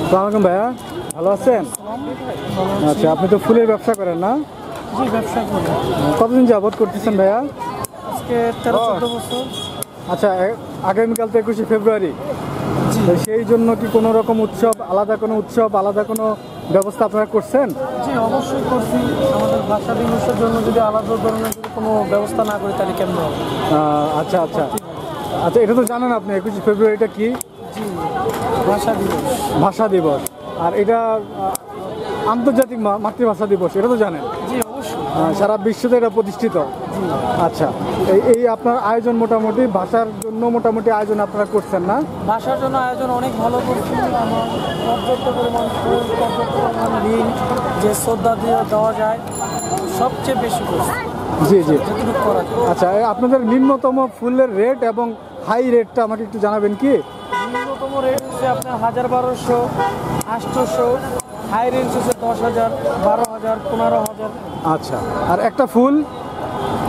আসসালামু আলাইকুম ভাইয়া, ভালো আছেন? আচ্ছা, আপনি তো ফুলের ব্যবসা করেন না? জি, ব্যবসা করি। কতদিন যাবত করতেছেন ভাইয়া? আজকে 13-14 বছর। আচ্ছা, আগামীকাল তো 21শে ফেব্রুয়ারি, জি তো সেই জন্য কি কোনো রকম উৎসব, আলাদা কোনো ব্যবস্থা আপনারা করছেন? জি, অবশ্যই করছি। আমাদের ভাষা দিবসের জন্য যদি আলাদা ধরনের যদি কোনো ব্যবস্থা না করি তাহলে কেমন হবে? আচ্ছা আচ্ছা আচ্ছা, এটা তো জানেন আপনি 21শে ফেব্রুয়ারিটা কি? জি, ভাষা দিবস। ভাষা দিবস। আর এটা আন্তর্জাতিক মাতৃভাষা দিবস, এটা তো জানেন? জি, অবশ্যই। সারা বিশ্বতে এটা প্রতিষ্ঠিত। জি, আচ্ছা, এই আপনার আয়োজন মোটামুটি ভাষার জন্য মোটামুটি আয়োজন আপনারা করছেন না? ভাষার জন্য আয়োজন অনেক ভালো করছি। আমার পর্যাপ্ত পরিমাণ ফুল, পর্যাপ্ত পরিমাণ ঋণ যে শ্রদ্ধা দিয়ে দেওয়া যায় সবচেয়ে বেশি করছি। জি জি। যতটুকু করা যায়। আচ্ছা, আপনাদের নিম্নতম ফুলের রেট এবং হাই রেটটা আমাকে একটু জানাবেন কি? নিম্নতম রেট হচ্ছে আপনার 1200, 800, হাই রেঞ্জ হচ্ছে 10,000, 12,000, 15,000। আচ্ছা, আর একটা ফুল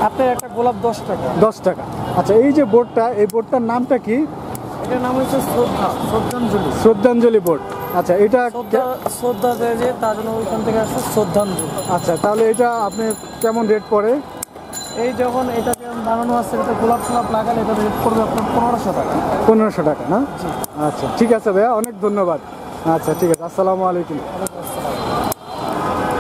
আপনার একটা গোলাপ 10 টাকা। 10 টাকা। আচ্ছা, এই যে বোর্ডটা, এই বোর্ডটার নামটা কি? এটার নাম হচ্ছে শ্রদ্ধাঞ্জলি। শ্রদ্ধাঞ্জলি বোর্ড। আচ্ছা, এটা শ্রদ্ধা দেয় যে তার জন্য ওইখান থেকে আসছে শ্রদ্ধাঞ্জলি। আচ্ছা, তাহলে এটা আপনি কেমন রেট পড়ে? এই যখন এটা যেমন বানানো আছে, এটা গোলাপ লাগালে এটা রেট পড়বে আপনার 1500 টাকা। 1500 টাকা না? আচ্ছা, ঠিক আছে ভাইয়া, অনেক ধন্যবাদ। আচ্ছা, ঠিক আছে, আসসালামু আলাইকুম।